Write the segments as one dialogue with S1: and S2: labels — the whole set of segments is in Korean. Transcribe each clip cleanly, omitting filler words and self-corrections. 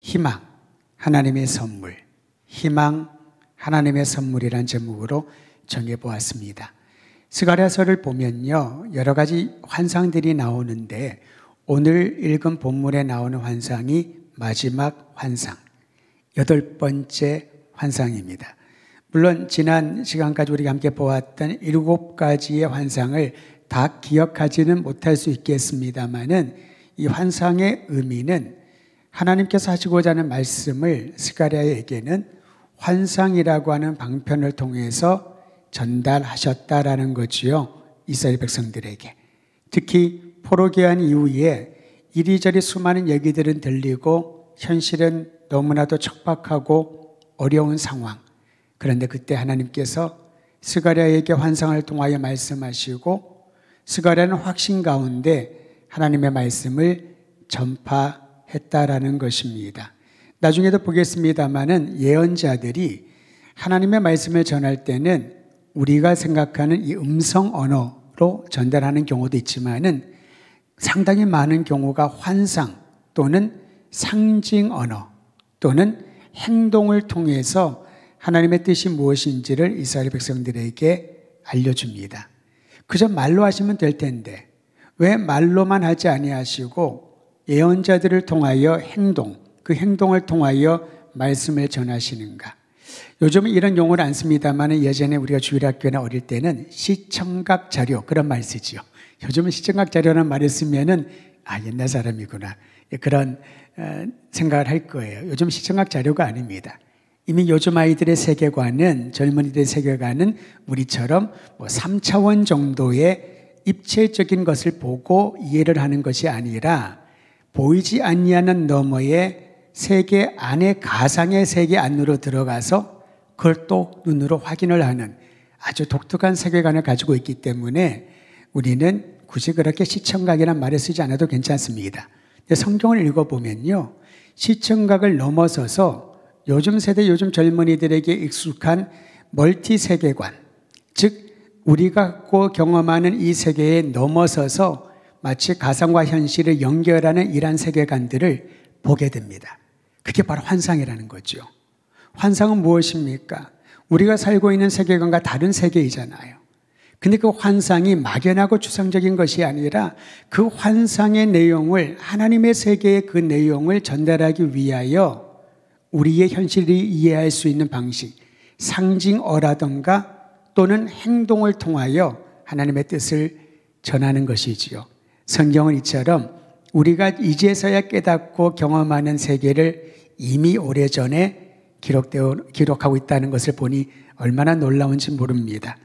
S1: 희망, 하나님의 선물, 희망, 하나님의 선물이란 제목으로 정해보았습니다. 스가랴서를 보면요, 여러 가지 환상들이 나오는데 오늘 읽은 본문에 나오는 환상이 마지막 환상, 8번째 환상입니다. 물론 지난 시간까지 우리가 함께 보았던 7가지의 환상을 다 기억하지는 못할 수 있겠습니다만은 이 환상의 의미는 하나님께서 하시고자 하는 말씀을 스가랴에게는 환상이라고 하는 방편을 통해서 전달하셨다라는 거지요. 이스라엘 백성들에게. 특히 포로기한 이후에 이리저리 수많은 얘기들은 들리고 현실은 너무나도 척박하고 어려운 상황. 그런데 그때 하나님께서 스가랴에게 환상을 통하여 말씀하시고 스가랴는 확신 가운데 하나님의 말씀을 전파했다라는 것입니다. 나중에도 보겠습니다마는 예언자들이 하나님의 말씀을 전할 때는 우리가 생각하는 이 음성 언어로 전달하는 경우도 있지만은 상당히 많은 경우가 환상 또는 상징 언어 또는 행동을 통해서 하나님의 뜻이 무엇인지를 이스라엘 백성들에게 알려줍니다. 그저 말로 하시면 될 텐데 왜 말로만 하지 아니하시고 예언자들을 통하여 행동, 그 행동을 통하여 말씀을 전하시는가? 요즘은 이런 용어를 안 씁니다만 예전에 우리가 주일학교나 어릴 때는 시청각 자료 그런 말 쓰지요. 요즘은 시청각 자료라는 말을 쓰면은 옛날 사람이구나 그런 생각을 할 거예요. 요즘 시청각 자료가 아닙니다. 이미 요즘 아이들의 세계관은 젊은이들의 세계관은 우리처럼 3차원 정도의 입체적인 것을 보고 이해를 하는 것이 아니라 보이지 아니하는 너머의 세계 안에 가상의 세계 안으로 들어가서 그걸 또 눈으로 확인을 하는 아주 독특한 세계관을 가지고 있기 때문에 우리는 굳이 그렇게 시청각이라는 말을 쓰지 않아도 괜찮습니다. 성경을 읽어보면요, 시청각을 넘어서서 요즘 세대, 요즘 젊은이들에게 익숙한 멀티 세계관, 즉 우리가 갖고 경험하는 이 세계에 넘어서서 마치 가상과 현실을 연결하는 이러한 세계관들을 보게 됩니다. 그게 바로 환상이라는 거죠. 환상은 무엇입니까? 우리가 살고 있는 세계관과 다른 세계이잖아요. 근데 그 환상이 막연하고 추상적인 것이 아니라 그 환상의 내용을 하나님의 세계의 그 내용을 전달하기 위하여 우리의 현실을 이해할 수 있는 방식, 상징어라든가 또는 행동을 통하여 하나님의 뜻을 전하는 것이지요. 성경은 이처럼 우리가 이제서야 깨닫고 경험하는 세계를 이미 오래전에 기록하고 있다는 것을 보니 얼마나 놀라운지 모릅니다.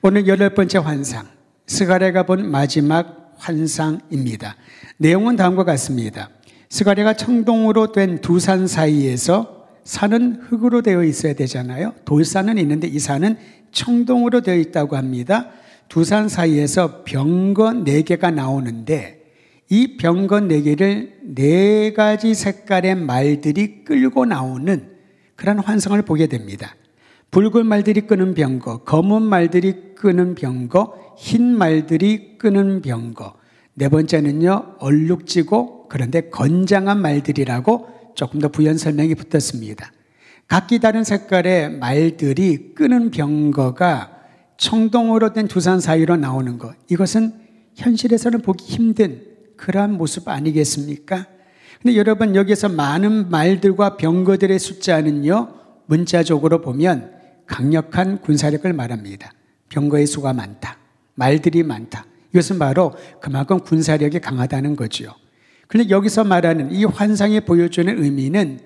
S1: 오늘 8번째 환상, 스가랴가 본 마지막 환상입니다. 내용은 다음과 같습니다. 스가랴가 청동으로 된 두 산 사이에서 산은 흙으로 되어 있어야 되잖아요. 돌산은 있는데 이 산은 청동으로 되어 있다고 합니다. 두 산 사이에서 병거 4개가 나오는데 이 병거 4개를 4가지 색깔의 말들이 끌고 나오는 그런 환상을 보게 됩니다. 붉은 말들이 끄는 병거, 검은 말들이 끄는 병거, 흰 말들이 끄는 병거. 4번째는요, 얼룩지고 그런데 건장한 말들이라고 조금 더 부연 설명이 붙었습니다. 각기 다른 색깔의 말들이 끄는 병거가 청동으로 된 두 산 사이로 나오는 것. 이것은 현실에서는 보기 힘든 그러한 모습 아니겠습니까? 근데 여러분 여기서 많은 말들과 병거들의 숫자는요, 문자적으로 보면 강력한 군사력을 말합니다. 병거의 수가 많다. 말들이 많다. 이것은 바로 그만큼 군사력이 강하다는 거죠. 그런데 여기서 말하는 이 환상이 보여주는 의미는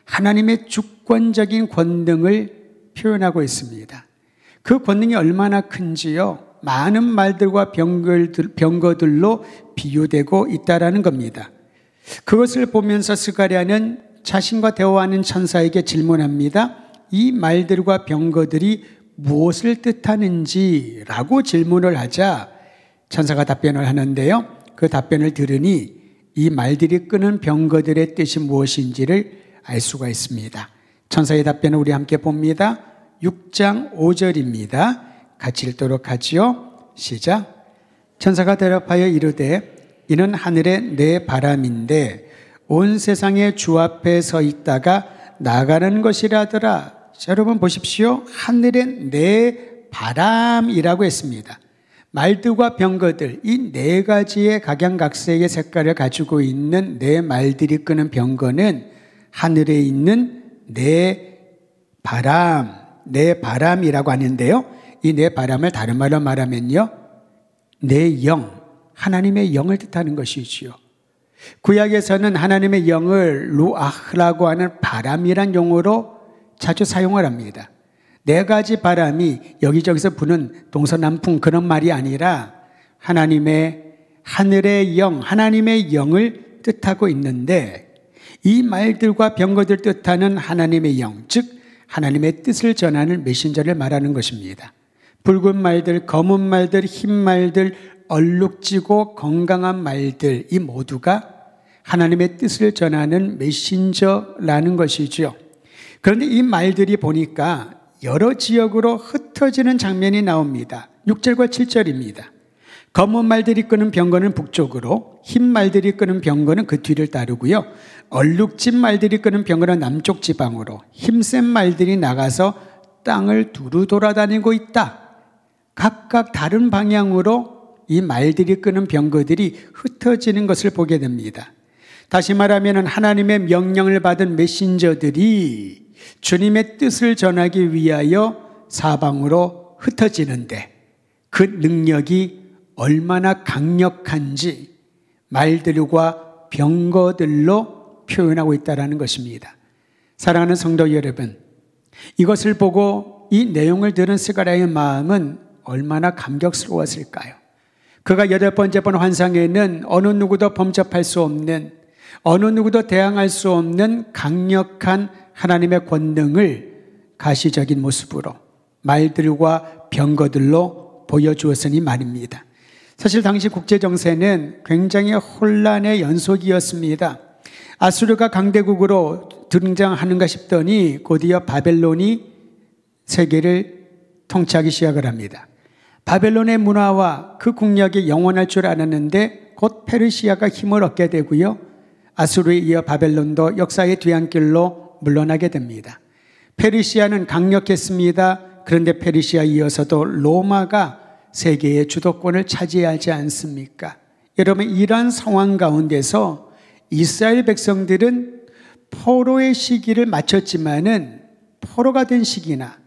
S1: 하나님의 주권적인 권능을 표현하고 있습니다. 그 권능이 얼마나 큰지요, 많은 말들과 병거들로 비유되고 있다라는 겁니다. 그것을 보면서 스가랴는 자신과 대화하는 천사에게 질문합니다. 이 말들과 병거들이 무엇을 뜻하는지라고 질문을 하자 천사가 답변을 하는데요, 그 답변을 들으니 이 말들이 끄는 병거들의 뜻이 무엇인지를 알 수가 있습니다. 천사의 답변을 우리 함께 봅니다. 6장 5절입니다. 같이 읽도록 하지요. 시작. 천사가 대답하여 이르되 이는 하늘의 내 바람인데 온 세상의 주 앞에 서 있다가 나가는 것이라더라. 자, 여러분 보십시오. 하늘에 네 바람이라고 했습니다. 말들과 병거들, 이 네 가지의 각양각색의 색깔을 가지고 있는 네 말들이 끄는 병거는 하늘에 있는 네 바람이라고 하는데요. 이 네 바람을 다른 말로 말하면요, 네 영, 하나님의 영을 뜻하는 것이지요. 구약에서는 하나님의 영을 루아흐라고 하는 바람이란 용어로 자주 사용을 합니다. 네 가지 바람이 여기저기서 부는 동서남풍 그런 말이 아니라 하나님의 하늘의 영, 하나님의 영을 뜻하고 있는데, 이 말들과 병거들 뜻하는 하나님의 영, 즉 하나님의 뜻을 전하는 메신저를 말하는 것입니다. 붉은 말들, 검은 말들, 흰 말들, 얼룩지고 건강한 말들, 이 모두가 하나님의 뜻을 전하는 메신저라는 것이죠. 그런데 이 말들이 보니까 여러 지역으로 흩어지는 장면이 나옵니다. 6절과 7절입니다. 검은 말들이 끄는 병거는 북쪽으로, 흰 말들이 끄는 병거는 그 뒤를 따르고요. 얼룩진 말들이 끄는 병거는 남쪽 지방으로, 힘센 말들이 나가서 땅을 두루 돌아다니고 있다. 각각 다른 방향으로 이 말들이 끄는 병거들이 흩어지는 것을 보게 됩니다. 다시 말하면 하나님의 명령을 받은 메신저들이 주님의 뜻을 전하기 위하여 사방으로 흩어지는데, 그 능력이 얼마나 강력한지 말들과 병거들로 표현하고 있다는 것입니다. 사랑하는 성도 여러분, 이것을 보고 이 내용을 들은 스가랴의 마음은 얼마나 감격스러웠을까요? 그가 8번째 본 환상에는 어느 누구도 범접할 수 없는, 어느 누구도 대항할 수 없는 강력한 하나님의 권능을 가시적인 모습으로 말들과 병거들로 보여주었으니 말입니다. 사실 당시 국제정세는 굉장히 혼란의 연속이었습니다. 아수르가 강대국으로 등장하는가 싶더니 곧이어 바벨론이 세계를 통치하기 시작을 합니다. 바벨론의 문화와 그 국력이 영원할 줄 알았는데 곧 페르시아가 힘을 얻게 되고요. 아수르에 이어 바벨론도 역사의 뒤안길로 물러나게 됩니다. 페르시아는 강력했습니다. 그런데 페르시아에 이어서도 로마가 세계의 주도권을 차지하지 않습니까? 여러분, 이러한 상황 가운데서 이스라엘 백성들은 포로의 시기를 마쳤지만은 포로가 된 시기나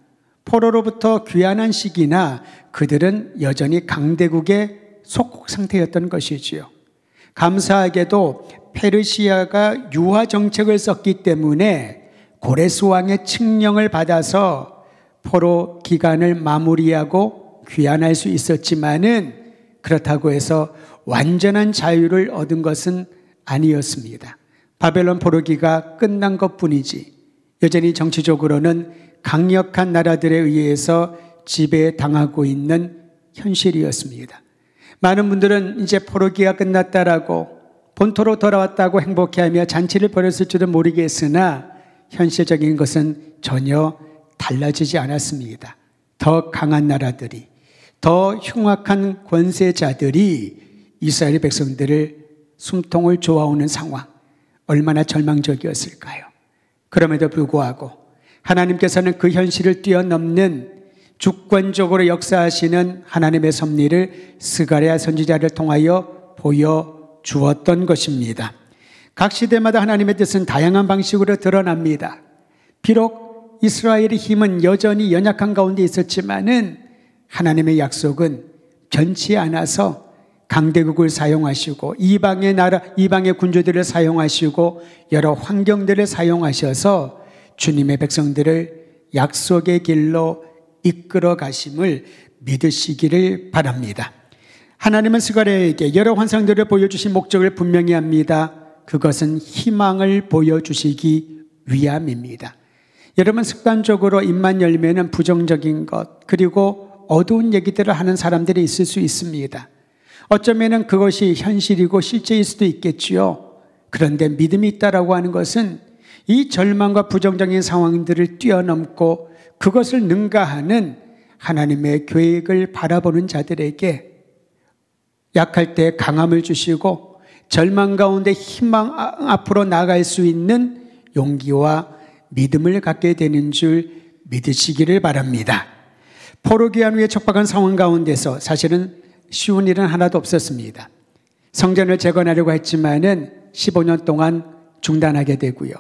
S1: 포로로부터 귀환한 시기나 그들은 여전히 강대국의 속국 상태였던 것이지요. 감사하게도 페르시아가 유화 정책을 썼기 때문에 고레스 왕의 칙령을 받아서 포로 기간을 마무리하고 귀환할 수 있었지만은 그렇다고 해서 완전한 자유를 얻은 것은 아니었습니다. 바벨론 포로기가 끝난 것뿐이지 여전히 정치적으로는 강력한 나라들에 의해서 지배당하고 있는 현실이었습니다. 많은 분들은 이제 포로기가 끝났다라고 본토로 돌아왔다고 행복해하며 잔치를 벌였을지도 모르겠으나 현실적인 것은 전혀 달라지지 않았습니다. 더 강한 나라들이, 더 흉악한 권세자들이 이스라엘 백성들을 숨통을 조아오는 상황, 얼마나 절망적이었을까요? 그럼에도 불구하고 하나님께서는 그 현실을 뛰어넘는 주권적으로 역사하시는 하나님의 섭리를 스가랴 선지자를 통하여 보여주었던 것입니다. 각 시대마다 하나님의 뜻은 다양한 방식으로 드러납니다. 비록 이스라엘의 힘은 여전히 연약한 가운데 있었지만은 하나님의 약속은 변치 않아서 강대국을 사용하시고 이방의 나라, 이방의 군주들을 사용하시고 여러 환경들을 사용하셔서 주님의 백성들을 약속의 길로 이끌어 가심을 믿으시기를 바랍니다. 하나님은 스가랴에게 여러 환상들을 보여주신 목적을 분명히 합니다. 그것은 희망을 보여주시기 위함입니다. 여러분, 습관적으로 입만 열면은 부정적인 것 그리고 어두운 얘기들을 하는 사람들이 있을 수 있습니다. 어쩌면은 그것이 현실이고 실제일 수도 있겠지요. 그런데 믿음이 있다라고 하는 것은 이 절망과 부정적인 상황들을 뛰어넘고 그것을 능가하는 하나님의 계획을 바라보는 자들에게 약할 때 강함을 주시고 절망 가운데 희망 앞으로 나아갈 수 있는 용기와 믿음을 갖게 되는 줄 믿으시기를 바랍니다. 포로기한 후에 척박한 상황 가운데서 사실은 쉬운 일은 하나도 없었습니다. 성전을 재건하려고 했지만은 15년 동안 중단하게 되고요.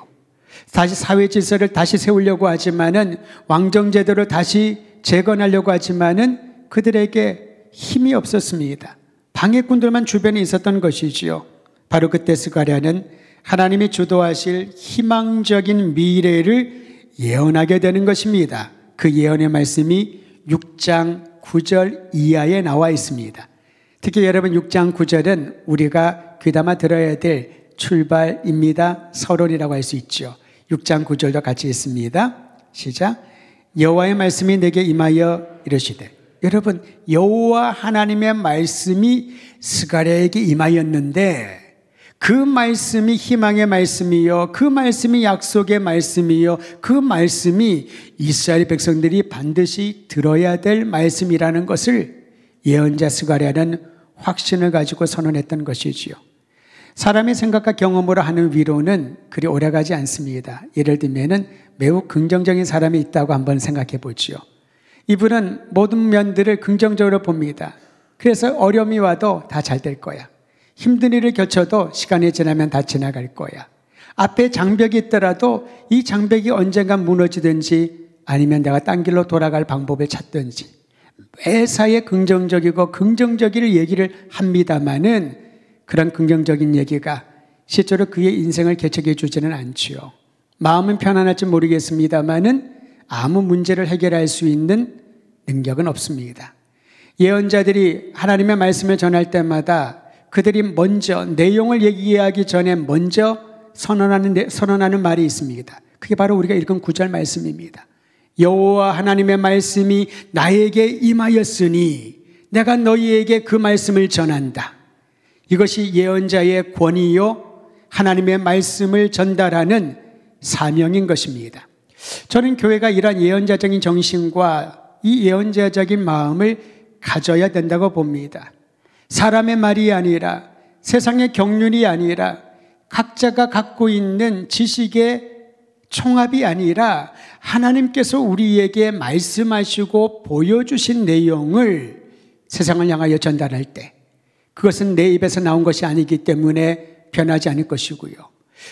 S1: 다시 사회 질서를 다시 세우려고 하지만은 왕정제도를 다시 재건하려고 하지만은 그들에게 힘이 없었습니다. 방해꾼들만 주변에 있었던 것이지요. 바로 그때 스가랴는 하나님이 주도하실 희망적인 미래를 예언하게 되는 것입니다. 그 예언의 말씀이 6장 9절 이하에 나와 있습니다. 특히 여러분 6장 9절은 우리가 귀담아 들어야 될 출발입니다. 서론이라고 할 수 있죠. 6장 9절도 같이 있습니다. 시작. 여호와의 말씀이 내게 임하여 이르시되. 여러분 여호와 하나님의 말씀이 스가랴에게 임하였는데 그 말씀이 희망의 말씀이요, 그 말씀이 약속의 말씀이요, 그 말씀이 이스라엘 백성들이 반드시 들어야 될 말씀이라는 것을 예언자 스가랴는 확신을 가지고 선언했던 것이지요. 사람의 생각과 경험으로 하는 위로는 그리 오래가지 않습니다. 예를 들면은 매우 긍정적인 사람이 있다고 한번 생각해 보지요. 이분은 모든 면들을 긍정적으로 봅니다. 그래서 어려움이 와도 다 잘 될 거야. 힘든 일을 겪어도 시간이 지나면 다 지나갈 거야. 앞에 장벽이 있더라도 이 장벽이 언젠가 무너지든지 아니면 내가 딴 길로 돌아갈 방법을 찾든지 매사에 긍정적이고 긍정적인 얘기를 합니다마는 그런 긍정적인 얘기가 실제로 그의 인생을 개척해 주지는 않지요. 마음은 편안할지 모르겠습니다마는 아무 문제를 해결할 수 있는 능력은 없습니다. 예언자들이 하나님의 말씀을 전할 때마다 그들이 먼저 내용을 얘기하기 전에 먼저 선언하는 말이 있습니다. 그게 바로 우리가 읽은 9절 말씀입니다. 여호와 하나님의 말씀이 나에게 임하였으니 내가 너희에게 그 말씀을 전한다. 이것이 예언자의 권위요 하나님의 말씀을 전달하는 사명인 것입니다. 저는 교회가 이러한 예언자적인 정신과 이 예언자적인 마음을 가져야 된다고 봅니다. 사람의 말이 아니라 세상의 경륜이 아니라 각자가 갖고 있는 지식의 총합이 아니라 하나님께서 우리에게 말씀하시고 보여주신 내용을 세상을 향하여 전달할 때 그것은 내 입에서 나온 것이 아니기 때문에 변하지 않을 것이고요.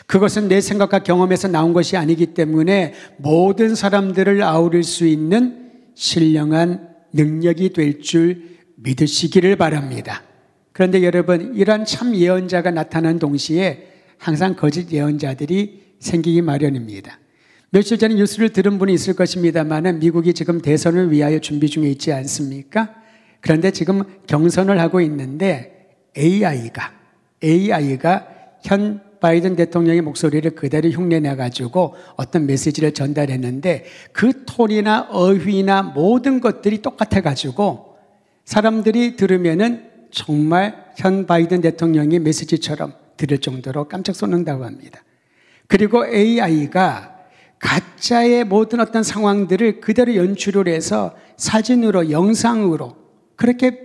S1: 그것은 내 생각과 경험에서 나온 것이 아니기 때문에 모든 사람들을 아우를 수 있는 신령한 능력이 될 줄 믿으시기를 바랍니다. 그런데 여러분 이러한 참 예언자가 나타난 동시에 항상 거짓 예언자들이 생기기 마련입니다. 며칠 전에 뉴스를 들은 분이 있을 것입니다만 미국이 지금 대선을 위하여 준비 중에 있지 않습니까? 그런데 지금 경선을 하고 있는데 AI가 현 바이든 대통령의 목소리를 그대로 흉내내가지고 어떤 메시지를 전달했는데 그 톤이나 어휘나 모든 것들이 똑같아가지고 사람들이 들으면은 정말 현 바이든 대통령의 메시지처럼 들을 정도로 깜짝 솟는다고 합니다. 그리고 AI가 가짜의 모든 어떤 상황들을 그대로 연출을 해서 사진으로 영상으로 그렇게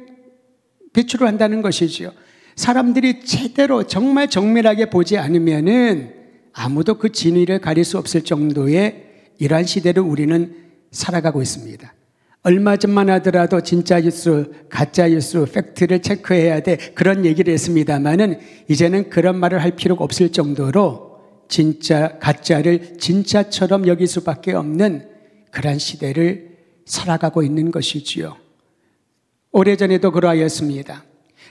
S1: 배출을 한다는 것이지요. 사람들이 제대로 정말 정밀하게 보지 않으면은 아무도 그 진위를 가릴 수 없을 정도의 이러한 시대를 우리는 살아가고 있습니다. 얼마 전만 하더라도 진짜 뉴스, 가짜 뉴스, 팩트를 체크해야 돼 그런 얘기를 했습니다마는 이제는 그런 말을 할 필요가 없을 정도로 진짜 가짜를 진짜처럼 여길 수밖에 없는 그런 시대를 살아가고 있는 것이지요. 오래전에도 그러하였습니다.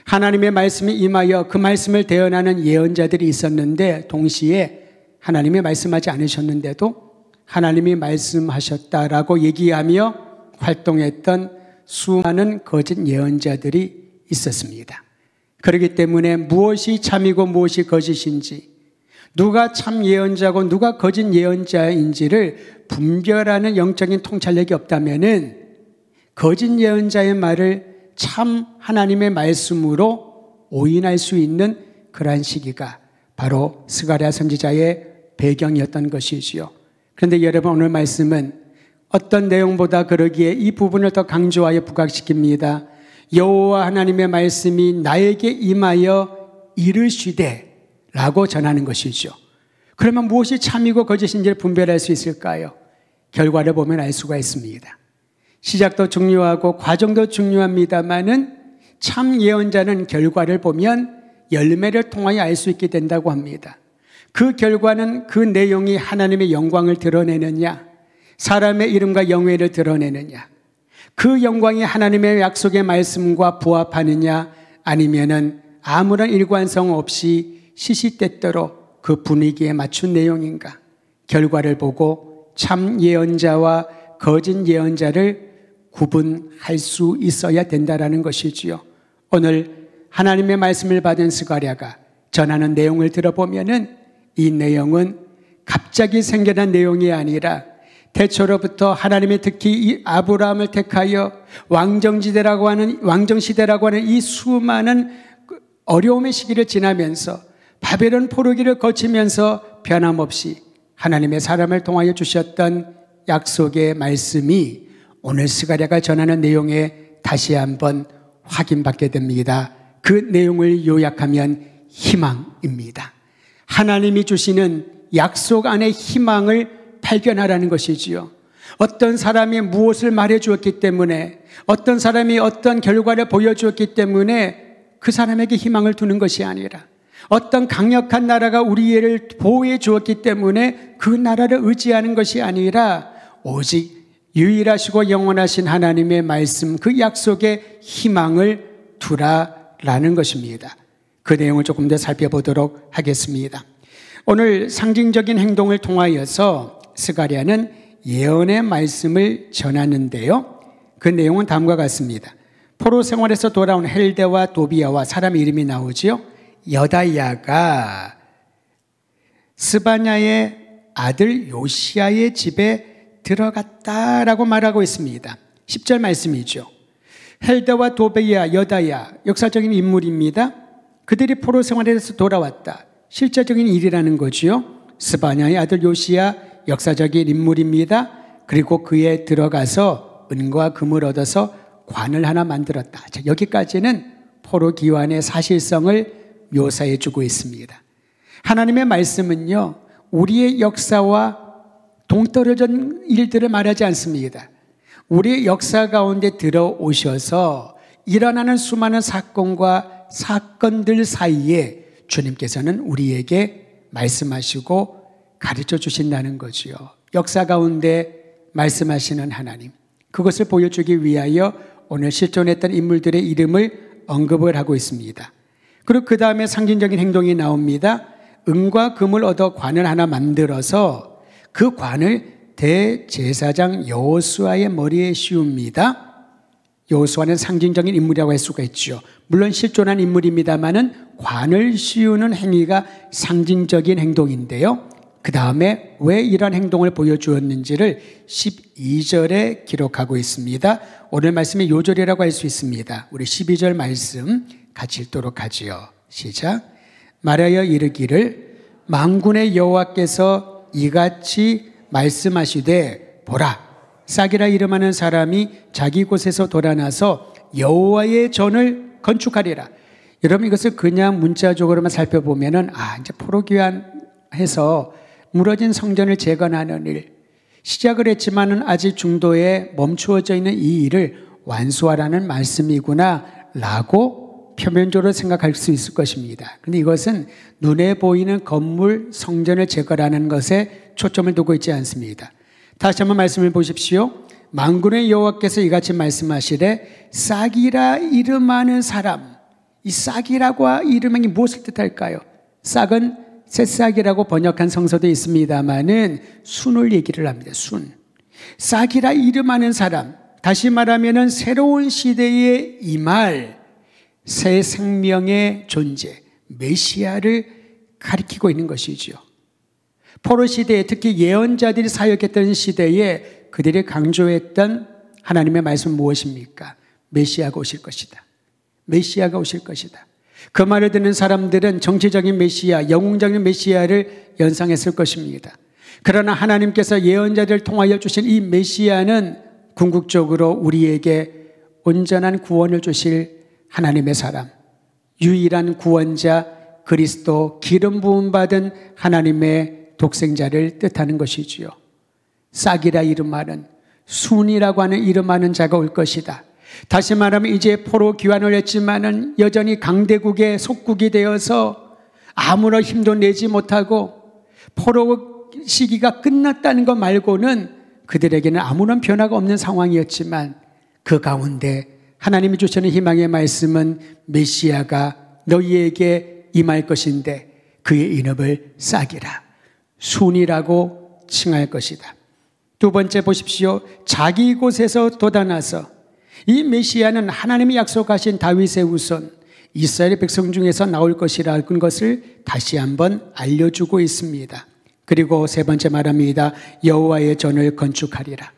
S1: 하나님의 말씀이 임하여 그 말씀을 대언하는 예언자들이 있었는데 동시에 하나님이 말씀하지 않으셨는데도 하나님이 말씀하셨다라고 얘기하며 활동했던 수많은 거짓 예언자들이 있었습니다. 그렇기 때문에 무엇이 참이고 무엇이 거짓인지 누가 참 예언자고 누가 거짓 예언자인지를 분별하는 영적인 통찰력이 없다면은 거짓 예언자의 말을 참 하나님의 말씀으로 오인할 수 있는 그러한 시기가 바로 스가랴 선지자의 배경이었던 것이지요. 그런데 여러분 오늘 말씀은 어떤 내용보다 그러기에 이 부분을 더 강조하여 부각시킵니다. 여호와 하나님의 말씀이 나에게 임하여 이르시되 라고 전하는 것이죠. 그러면 무엇이 참이고 거짓인지를 분별할 수 있을까요? 결과를 보면 알 수가 있습니다. 시작도 중요하고 과정도 중요합니다만은 참 예언자는 결과를 보면 열매를 통하여 알 수 있게 된다고 합니다. 그 결과는 그 내용이 하나님의 영광을 드러내느냐, 사람의 이름과 영예를 드러내느냐, 그 영광이 하나님의 약속의 말씀과 부합하느냐, 아니면은 아무런 일관성 없이 시시때때로 그 분위기에 맞춘 내용인가. 결과를 보고 참 예언자와 거짓 예언자를 구분할 수 있어야 된다라는 것이지요. 오늘 하나님의 말씀을 받은 스가랴가 전하는 내용을 들어보면은 이 내용은 갑자기 생겨난 내용이 아니라 태초로부터 하나님이 특히 이 아브라함을 택하여 왕정시대라고 하는 이 수많은 어려움의 시기를 지나면서 바벨론 포로기를 거치면서 변함없이 하나님의 사람을 통하여 주셨던 약속의 말씀이 오늘 스가랴가 전하는 내용에 다시 한번 확인받게 됩니다. 그 내용을 요약하면 희망입니다. 하나님이 주시는 약속 안의 희망을 발견하라는 것이지요. 어떤 사람이 무엇을 말해 주었기 때문에, 어떤 사람이 어떤 결과를 보여주었기 때문에 그 사람에게 희망을 두는 것이 아니라, 어떤 강력한 나라가 우리를 보호해 주었기 때문에 그 나라를 의지하는 것이 아니라 오직 유일하시고 영원하신 하나님의 말씀, 그 약속에 희망을 두라라는 것입니다. 그 내용을 조금 더 살펴보도록 하겠습니다. 오늘 상징적인 행동을 통하여서 스가랴는 예언의 말씀을 전하는데요. 그 내용은 다음과 같습니다. 포로 생활에서 돌아온 헬데와 도비야와 사람 이름이 나오지요. 여다야가 스바냐의 아들 요시야의 집에 들어갔다라고 말하고 있습니다. 10절 말씀이죠. 헬데와 도비야, 여다야 역사적인 인물입니다. 그들이 포로 생활에서 돌아왔다. 실제적인 일이라는 거지요. 스바냐의 아들 요시야 역사적인 인물입니다. 그리고 그에 들어가서 은과 금을 얻어서 관을 하나 만들었다. 자, 여기까지는 포로 기환의 사실성을 묘사해 주고 있습니다. 하나님의 말씀은요, 우리의 역사와 동떨어진 일들을 말하지 않습니다. 우리의 역사 가운데 들어오셔서 일어나는 수많은 사건과 사건들 사이에 주님께서는 우리에게 말씀하시고 가르쳐 주신다는 거지요. 역사 가운데 말씀하시는 하나님, 그것을 보여주기 위하여 오늘 실존했던 인물들의 이름을 언급을 하고 있습니다. 그리고 그 다음에 상징적인 행동이 나옵니다. 은과 금을 얻어 관을 하나 만들어서 그 관을 대제사장 여호수아의 머리에 씌웁니다. 여호수아는 상징적인 인물이라고 할 수가 있죠. 물론 실존한 인물입니다만은 관을 씌우는 행위가 상징적인 행동인데요. 그 다음에 왜 이런 행동을 보여주었는지를 12절에 기록하고 있습니다. 오늘 말씀의 요절이라고 할 수 있습니다. 우리 12절 말씀 같이 읽도록 하지요. 시작. 말하여 이르기를 만군의 여호와께서 이같이 말씀하시되 보라, 싹이라 이름하는 사람이 자기 곳에서 돌아나서 여호와의 전을 건축하리라. 여러분, 이것을 그냥 문자적으로만 살펴보면은 이제 포로기환해서 무너진 성전을 재건하는 일, 시작을 했지만은 아직 중도에 멈추어져 있는 이 일을 완수하라는 말씀이구나 라고 표면적으로 생각할 수 있을 것입니다. 그런데 이것은 눈에 보이는 건물, 성전을 재건하는 것에 초점을 두고 있지 않습니다. 다시 한번 말씀을 보십시오. 만군의 여호와께서 이같이 말씀하시되 싹이라 이름하는 사람, 이 싹이라고 이름하는 게 무엇을 뜻할까요? 싹은 새싹이라고 번역한 성서도 있습니다만은 순을 얘기를 합니다. 순. 싹이라 이름하는 사람, 다시 말하면은 새로운 시대에 임할 새 생명의 존재, 메시아를 가리키고 있는 것이죠. 포로 시대에, 특히 예언자들이 사역했던 시대에 그들이 강조했던 하나님의 말씀은 무엇입니까? 메시아가 오실 것이다. 메시아가 오실 것이다. 그 말을 듣는 사람들은 정치적인 메시아, 영웅적인 메시아를 연상했을 것입니다. 그러나 하나님께서 예언자들을 통하여 주신 이 메시아는 궁극적으로 우리에게 온전한 구원을 주실 하나님의 사람, 유일한 구원자 그리스도 기름 부음 받은 하나님의 독생자를 뜻하는 것이지요. 싹이라 이름하는, 순이라고 하는 이름하는 자가 올 것이다. 다시 말하면 이제 포로 귀환을 했지만은 여전히 강대국의 속국이 되어서 아무런 힘도 내지 못하고 포로 시기가 끝났다는 것 말고는 그들에게는 아무런 변화가 없는 상황이었지만 그 가운데 하나님이 주시는 희망의 말씀은 메시아가 너희에게 임할 것인데 그의 이름을 싹이라, 순이라고 칭할 것이다. 두 번째 보십시오. 자기 곳에서 돋아나서, 이 메시아는 하나님이 약속하신 다윗의 후손 이스라엘 백성 중에서 나올 것이라는 것을 다시 한번 알려주고 있습니다. 그리고 세 번째 말합니다. 여호와의 전을 건축하리라.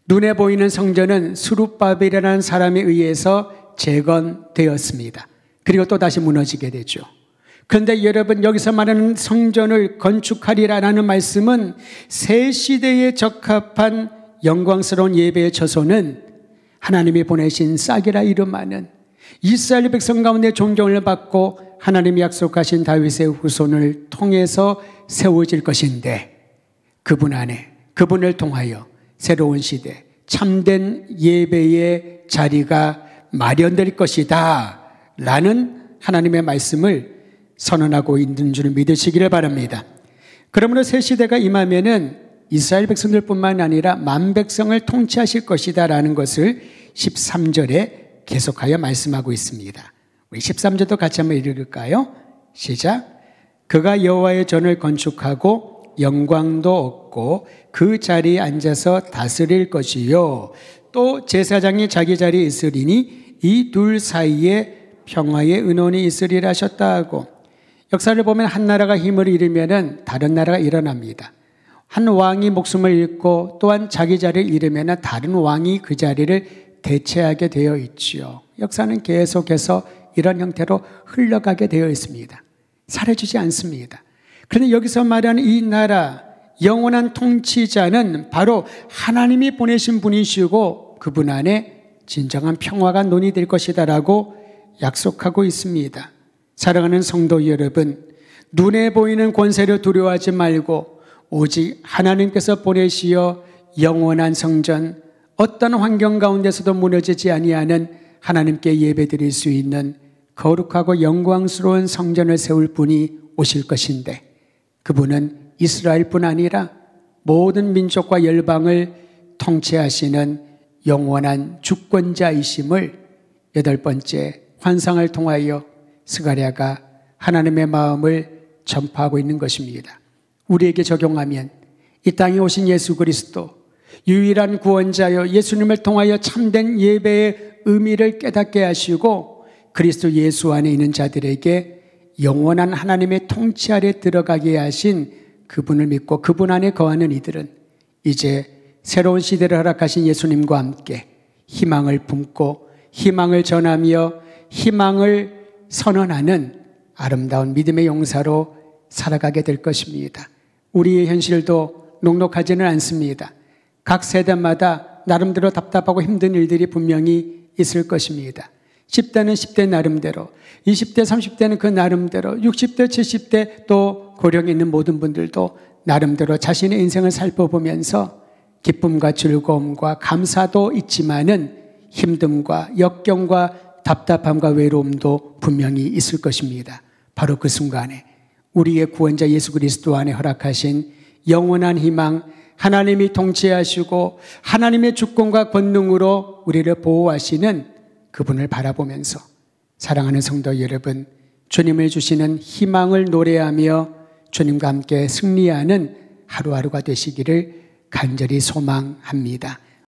S1: 눈에 보이는 성전은 스룹바벨이라는 사람에 의해서 재건되었습니다. 그리고 또 다시 무너지게 되죠. 그런데 여러분, 여기서 말하는 성전을 건축하리라는 말씀은 새 시대에 적합한 영광스러운 예배의 처소는 하나님이 보내신 싹이라 이름하는 이스라엘 백성 가운데 존경을 받고 하나님이 약속하신 다윗의 후손을 통해서 세워질 것인데 그분 안에, 그분을 통하여 새로운 시대, 참된 예배의 자리가 마련될 것이다 라는 하나님의 말씀을 선언하고 있는 줄 믿으시기를 바랍니다. 그러므로 새 시대가 임하면은 이스라엘 백성들뿐만 아니라 만 백성을 통치하실 것이다 라는 것을 13절에 계속하여 말씀하고 있습니다. 우리 13절도 같이 한번 읽을까요? 시작. 그가 여호와의 전을 건축하고 영광도 얻고 그 자리에 앉아서 다스릴 것이요 또 제사장이 자기 자리에 있으리니 이 둘 사이에 평화의 은원이 있으리라 하셨다 하고, 역사를 보면 한 나라가 힘을 잃으면 다른 나라가 일어납니다. 한 왕이 목숨을 잃고 또한 자기 자리를 잃으면 다른 왕이 그 자리를 대체하게 되어 있지요. 역사는 계속해서 이런 형태로 흘러가게 되어 있습니다. 사라지지 않습니다. 그런데 여기서 말하는 이 나라 영원한 통치자는 바로 하나님이 보내신 분이시고 그분 안에 진정한 평화가 논의될 것이다라고 약속하고 있습니다. 사랑하는 성도 여러분, 눈에 보이는 권세를 두려워하지 말고 오직 하나님께서 보내시어 영원한 성전, 어떤 환경 가운데서도 무너지지 아니하는 하나님께 예배드릴 수 있는 거룩하고 영광스러운 성전을 세울 분이 오실 것인데 그분은 이스라엘뿐 아니라 모든 민족과 열방을 통치하시는 영원한 주권자이심을 여덟 번째 환상을 통하여 스가랴가 하나님의 마음을 전파하고 있는 것입니다. 우리에게 적용하면 이 땅에 오신 예수 그리스도, 유일한 구원자여 예수님을 통하여 참된 예배의 의미를 깨닫게 하시고 그리스도 예수 안에 있는 자들에게 영원한 하나님의 통치 아래 들어가게 하신 그분을 믿고 그분 안에 거하는 이들은 이제 새로운 시대를 허락하신 예수님과 함께 희망을 품고 희망을 전하며 희망을 선언하는 아름다운 믿음의 용사로 살아가게 될 것입니다. 우리의 현실도 녹록하지는 않습니다. 각 세대마다 나름대로 답답하고 힘든 일들이 분명히 있을 것입니다. 10대는 10대 나름대로, 20대, 30대는 그 나름대로, 60대, 70대 또 고령에 있는 모든 분들도 나름대로 자신의 인생을 살펴보면서 기쁨과 즐거움과 감사도 있지만은 힘듦과 역경과 답답함과 외로움도 분명히 있을 것입니다. 바로 그 순간에 우리의 구원자 예수 그리스도 안에 허락하신 영원한 희망, 하나님이 통치하시고 하나님의 주권과 권능으로 우리를 보호하시는 그분을 바라보면서 사랑하는 성도 여러분, 주님을 주시는 희망을 노래하며 주님과 함께 승리하는 하루하루가 되시기를 간절히 소망합니다.